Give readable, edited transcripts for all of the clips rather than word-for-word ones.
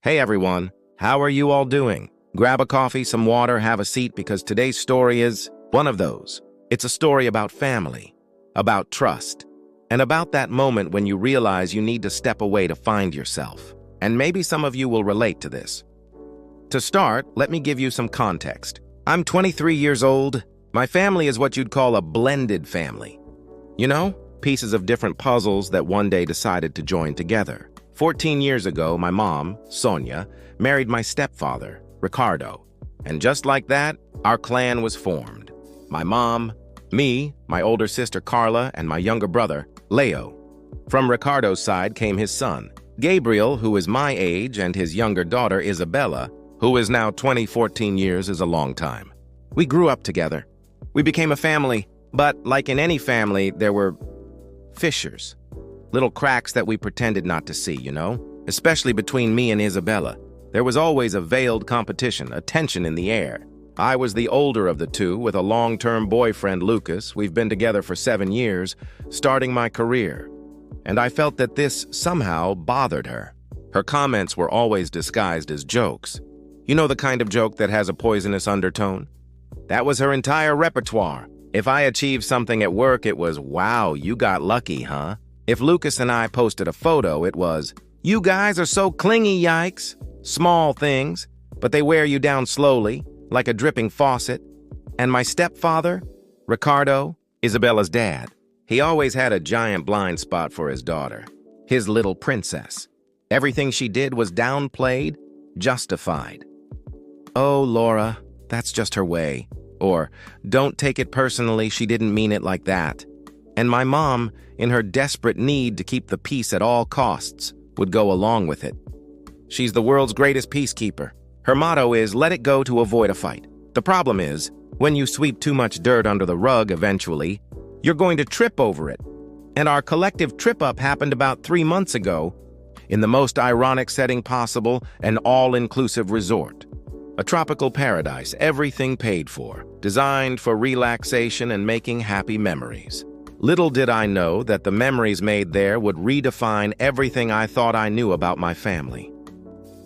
Hey everyone, how are you all doing? Grab a coffee, some water, have a seat because today's story is one of those. It's a story about family, about trust, and about that moment when you realize you need to step away to find yourself. And maybe some of you will relate to this. To start, let me give you some context. I'm 23 years old. My family is what you'd call a blended family. You know, pieces of different puzzles that one day decided to join together. 14 years ago, my mom, Sonia, married my stepfather, Ricardo. And just like that, our clan was formed. My mom, me, my older sister Carla, and my younger brother, Leo. From Ricardo's side came his son, Gabriel, who is my age, and his younger daughter, Isabella, who is now 14 years is a long time. We grew up together. We became a family, but like in any family, there were fissures. Little cracks that we pretended not to see, you know? Especially between me and Isabella. There was always a veiled competition, a tension in the air. I was the older of the two, with a long-term boyfriend, Lucas. We've been together for 7 years, starting my career. And I felt that this somehow bothered her. Her comments were always disguised as jokes. You know the kind of joke that has a poisonous undertone? That was her entire repertoire. If I achieved something at work, it was, "Wow, you got lucky, huh?" If Lucas and I posted a photo, it was, "You guys are so clingy, yikes." Small things, but they wear you down slowly, like a dripping faucet. And my stepfather, Ricardo, Isabella's dad, he always had a giant blind spot for his daughter, his little princess. Everything she did was downplayed, justified. "Oh, Laura, that's just her way." Or, "Don't take it personally, she didn't mean it like that." And my mom, in her desperate need to keep the peace at all costs, would go along with it. She's the world's greatest peacekeeper. Her motto is, "Let it go to avoid a fight." The problem is, when you sweep too much dirt under the rug eventually, you're going to trip over it. And our collective trip-up happened about 3 months ago, in the most ironic setting possible, an all-inclusive resort. A tropical paradise, everything paid for, designed for relaxation and making happy memories. Little did I know that the memories made there would redefine everything I thought I knew about my family.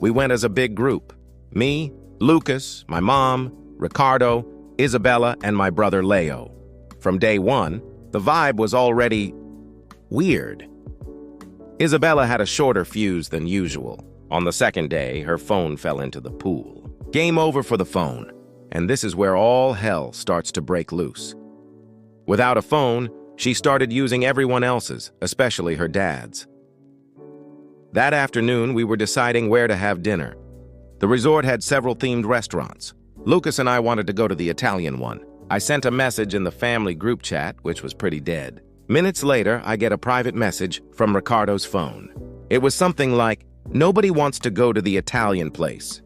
We went as a big group. Me, Lucas, my mom, Ricardo, Isabella, and my brother Leo. From day one, the vibe was already weird. Isabella had a shorter fuse than usual. On the second day, her phone fell into the pool. Game over for the phone, and this is where all hell starts to break loose. Without a phone, she started using everyone else's, especially her dad's. That afternoon, we were deciding where to have dinner. The resort had several themed restaurants. Lucas and I wanted to go to the Italian one. I sent a message in the family group chat, which was pretty dead. Minutes later, I get a private message from Ricardo's phone. It was something like, "Nobody wants to go to the Italian place.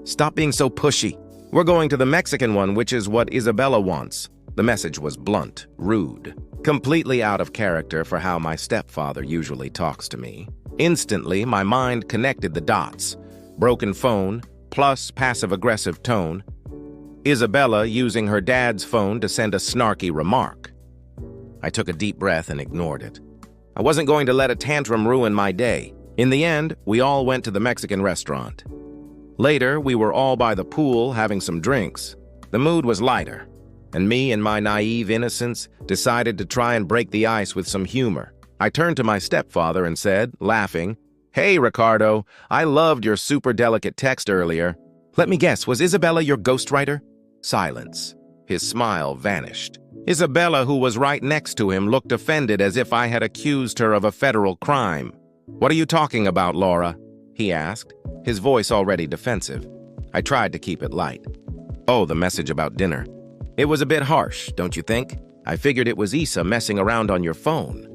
Stop being so pushy. We're going to the Mexican one, which is what Isabella wants." The message was blunt, rude, completely out of character for how my stepfather usually talks to me. Instantly, my mind connected the dots. Broken phone, plus passive-aggressive tone. Isabella using her dad's phone to send a snarky remark. I took a deep breath and ignored it. I wasn't going to let a tantrum ruin my day. In the end, we all went to the Mexican restaurant. Later, we were all by the pool having some drinks. The mood was lighter, and me, in my naive innocence, decided to try and break the ice with some humor. I turned to my stepfather and said, laughing, "Hey, Ricardo, I loved your super delicate text earlier. Let me guess, was Isabella your ghostwriter?" Silence. His smile vanished. Isabella, who was right next to him, looked offended as if I had accused her of a federal crime. "What are you talking about, Laura?" he asked, his voice already defensive. I tried to keep it light. "Oh, the message about dinner. It was a bit harsh, don't you think? I figured it was Isa messing around on your phone.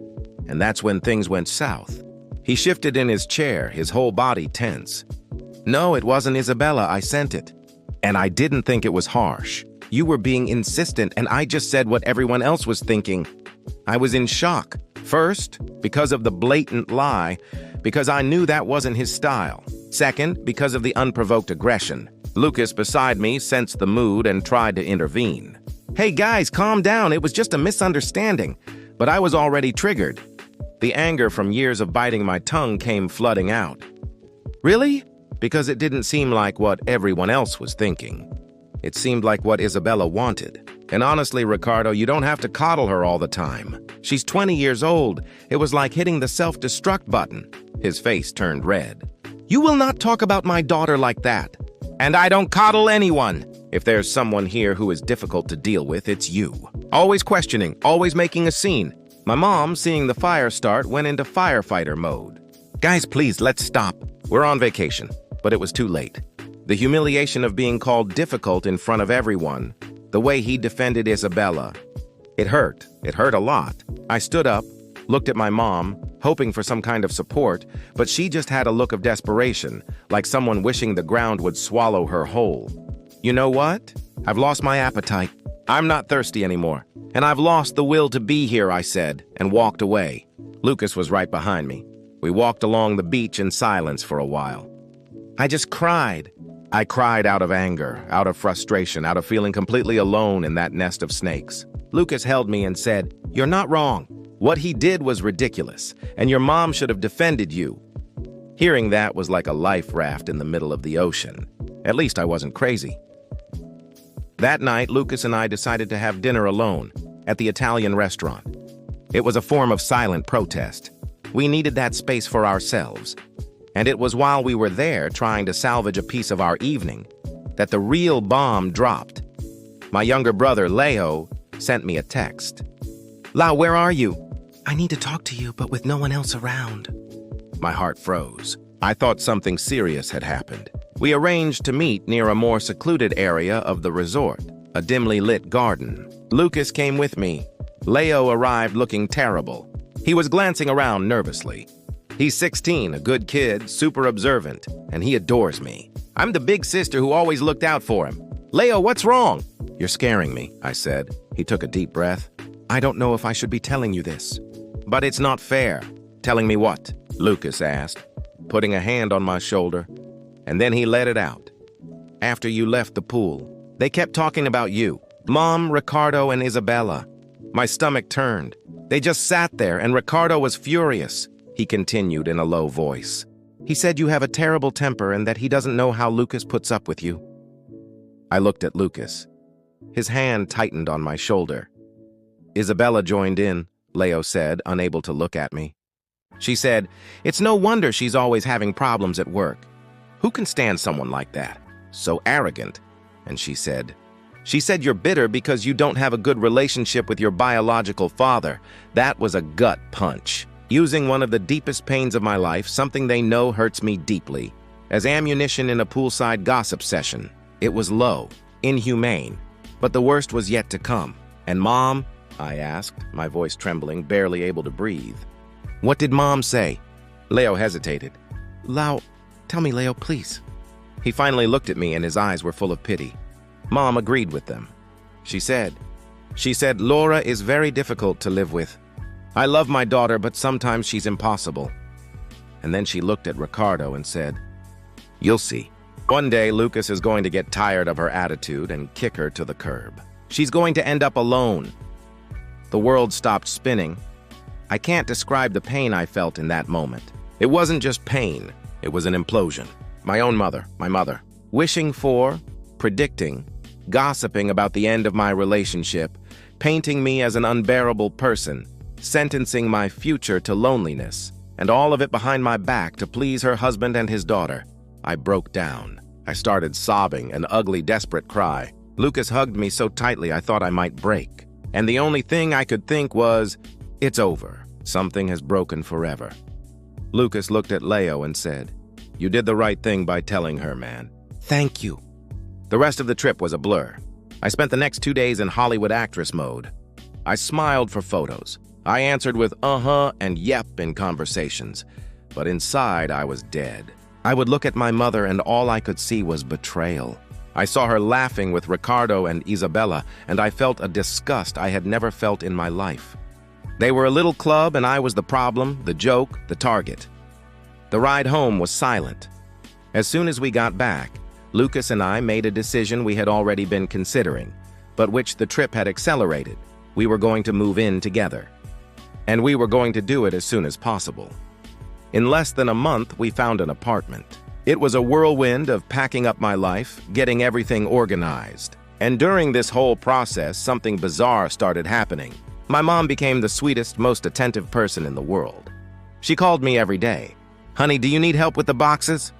And that's when things went south." He shifted in his chair, his whole body tense. "No, it wasn't Isabella. I sent it. And I didn't think it was harsh. You were being insistent, and I just said what everyone else was thinking. I was in shock. First, because of the blatant lie, because I knew that wasn't his style. Second, because of the unprovoked aggression. Lucas beside me sensed the mood and tried to intervene. "Hey guys, calm down. It was just a misunderstanding." But I was already triggered. The anger from years of biting my tongue came flooding out. "Really? because it didn't seem like what everyone else was thinking. It seemed like what Isabella wanted. And honestly, Ricardo, you don't have to coddle her all the time. She's 20 years old. It was like hitting the self-destruct button. His face turned red. You will not talk about my daughter like that. And I don't coddle anyone. If there's someone here who is difficult to deal with, it's you. Always questioning, always making a scene. My mom, seeing the fire start, went into firefighter mode. Guys, please, let's stop. We're on vacation, but it was too late. The humiliation of being called difficult in front of everyone, the way he defended Isabella. It hurt a lot. I stood up, looked at my mom, hoping for some kind of support, but she just had a look of desperation, like someone wishing the ground would swallow her whole. You know what? I've lost my appetite. I'm not thirsty anymore. And I've lost the will to be here, I said, and walked away. Lucas was right behind me. We walked along the beach in silence for a while. I just cried. I cried out of anger, out of frustration, out of feeling completely alone in that nest of snakes. Lucas held me and said, "You're not wrong. What he did was ridiculous, and your mom should have defended you." Hearing that was like a life raft in the middle of the ocean. At least I wasn't crazy. That night, Lucas and I decided to have dinner alone at the Italian restaurant. It was a form of silent protest. We needed that space for ourselves. And it was while we were there trying to salvage a piece of our evening that the real bomb dropped. My younger brother, Leo, sent me a text. "Lau, where are you?" "I need to talk to you, but with no one else around." My heart froze. I thought something serious had happened. We arranged to meet near a more secluded area of the resort, a dimly lit garden. Lucas came with me. Leo arrived looking terrible. He was glancing around nervously. He's 16, a good kid, super observant, and he adores me. I'm the big sister who always looked out for him. "Leo, what's wrong?" "You're scaring me," I said. He took a deep breath. "I don't know if I should be telling you this." "But it's not fair." "Telling me what?" Lucas asked, putting a hand on my shoulder, and then he let it out. "After you left the pool, they kept talking about you. Mom, Ricardo, and Isabella." My stomach turned. They just sat there, and Ricardo was furious. He continued in a low voice. "He said you have a terrible temper and that he doesn't know how Lucas puts up with you." I looked at Lucas. His hand tightened on my shoulder. Isabella joined in, Leo said, unable to look at me. She said, "It's no wonder she's always having problems at work. Who can stand someone like that? So arrogant." And she said, "You're bitter because you don't have a good relationship with your biological father." That was a gut punch. Using one of the deepest pains of my life, something they know hurts me deeply, as ammunition in a poolside gossip session. It was low, inhumane, but the worst was yet to come. "And Mom?" I asked, my voice trembling, barely able to breathe. "What did Mom say?" Leo hesitated. "Lau, tell me, Leo, please." He finally looked at me and his eyes were full of pity. Mom agreed with them. She said, "Laura is very difficult to live with. I love my daughter, but sometimes she's impossible." And then she looked at Ricardo and said, "You'll see. One day, Lucas is going to get tired of her attitude and kick her to the curb. She's going to end up alone." The world stopped spinning. I can't describe the pain I felt in that moment. It wasn't just pain. It was an implosion. My own mother, my mother, wishing for, predicting, gossiping about the end of my relationship, painting me as an unbearable person, sentencing my future to loneliness, and all of it behind my back to please her husband and his daughter. I broke down. I started sobbing, an ugly, desperate cry. Lucas hugged me so tightly I thought I might break. And the only thing I could think was, "It's over. Something has broken forever." Lucas looked at Leo and said, "You did the right thing by telling her, man." "Thank you." The rest of the trip was a blur. I spent the next 2 days in Hollywood actress mode. I smiled for photos. I answered with uh-huh and yep in conversations. But inside, I was dead. I would look at my mother and all I could see was betrayal. I saw her laughing with Ricardo and Isabella, and I felt a disgust I had never felt in my life. They were a little club and I was the problem, the joke, the target. The ride home was silent. As soon as we got back, Lucas and I made a decision we had already been considering, but which the trip had accelerated. We were going to move in together. And we were going to do it as soon as possible. In less than a month, we found an apartment. It was a whirlwind of packing up my life, getting everything organized. And during this whole process, something bizarre started happening. My mom became the sweetest, most attentive person in the world. She called me every day. "Honey, do you need help with the boxes?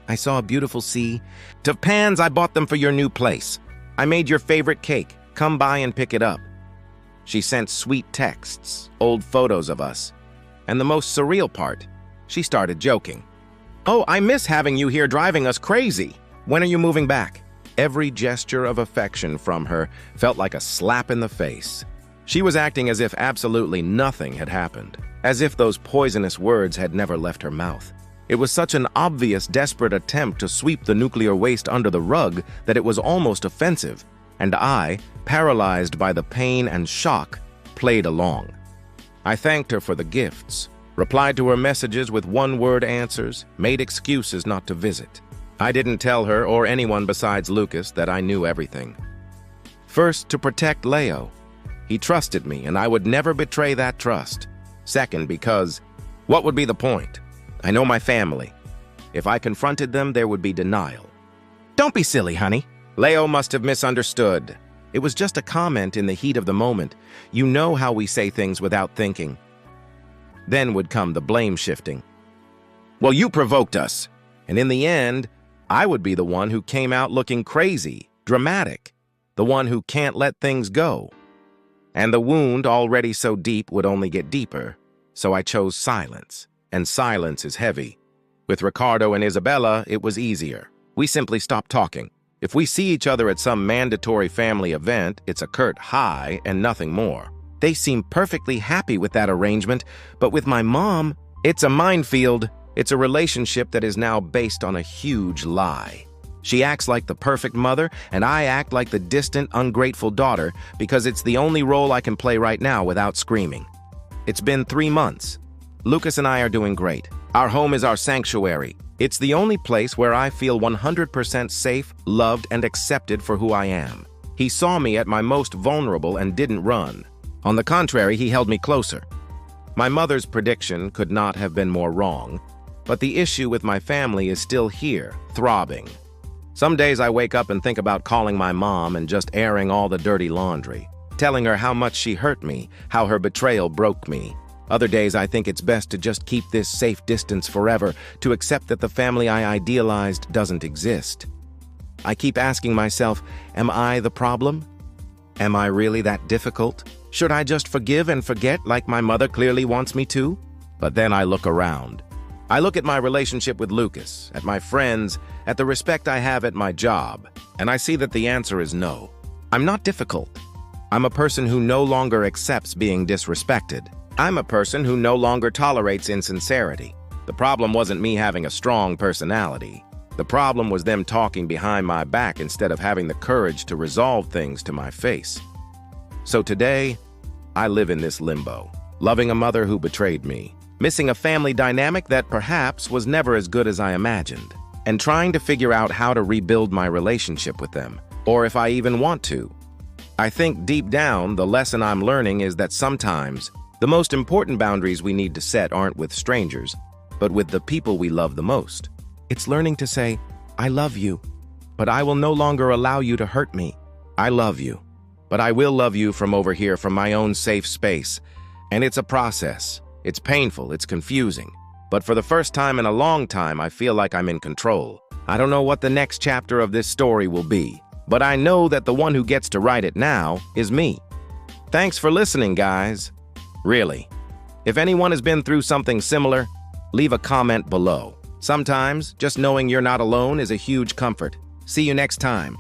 I saw a beautiful sea of pans. I bought them for your new place. I made your favorite cake. Come by and pick it up." She sent sweet texts, old photos of us. And the most surreal part, she started joking. "Oh, I miss having you here driving us crazy. When are you moving back?" Every gesture of affection from her felt like a slap in the face. She was acting as if absolutely nothing had happened, as if those poisonous words had never left her mouth. It was such an obvious, desperate attempt to sweep the nuclear waste under the rug that it was almost offensive, and I, paralyzed by the pain and shock, played along. I thanked her for the gifts, replied to her messages with one-word answers, made excuses not to visit. I didn't tell her or anyone besides Lucas that I knew everything. First, to protect Leo. He trusted me, and I would never betray that trust. Second, because what would be the point? I know my family. If I confronted them, there would be denial. "Don't be silly, honey." Leo must have misunderstood. It was just a comment in the heat of the moment. You know how we say things without thinking. Then would come the blame shifting. "Well, you provoked us." And in the end, I would be the one who came out looking crazy, dramatic, the one who can't let things go. And the wound, already so deep, would only get deeper. So I chose silence. And silence is heavy. With Ricardo and Isabella, it was easier. We simply stopped talking. If we see each other at some mandatory family event, it's a curt hi and nothing more. They seem perfectly happy with that arrangement, but with my mom, it's a minefield. It's a relationship that is now based on a huge lie. She acts like the perfect mother, and I act like the distant, ungrateful daughter because it's the only role I can play right now without screaming. It's been 3 months. Lucas and I are doing great. Our home is our sanctuary. It's the only place where I feel 100% safe, loved, and accepted for who I am. He saw me at my most vulnerable and didn't run. On the contrary, he held me closer. My mother's prediction could not have been more wrong, but the issue with my family is still here, throbbing. Some days I wake up and think about calling my mom and just airing all the dirty laundry, telling her how much she hurt me, how her betrayal broke me. Other days I think it's best to just keep this safe distance forever, to accept that the family I idealized doesn't exist. I keep asking myself, am I the problem? Am I really that difficult? Should I just forgive and forget like my mother clearly wants me to? But then I look around. I look at my relationship with Lucas, at my friends, at the respect I have at my job, and I see that the answer is no. I'm not difficult. I'm a person who no longer accepts being disrespected. I'm a person who no longer tolerates insincerity. The problem wasn't me having a strong personality. The problem was them talking behind my back instead of having the courage to resolve things to my face. So today, I live in this limbo, loving a mother who betrayed me, missing a family dynamic that perhaps was never as good as I imagined, and trying to figure out how to rebuild my relationship with them, or if I even want to. I think deep down, the lesson I'm learning is that sometimes the most important boundaries we need to set aren't with strangers, but with the people we love the most. It's learning to say, I love you, but I will no longer allow you to hurt me. I love you, but I will love you from over here, from my own safe space. And it's a process. It's painful, it's confusing. But for the first time in a long time, I feel like I'm in control. I don't know what the next chapter of this story will be, but I know that the one who gets to write it now is me. Thanks for listening, guys. Really. If anyone has been through something similar, leave a comment below. Sometimes, just knowing you're not alone is a huge comfort. See you next time.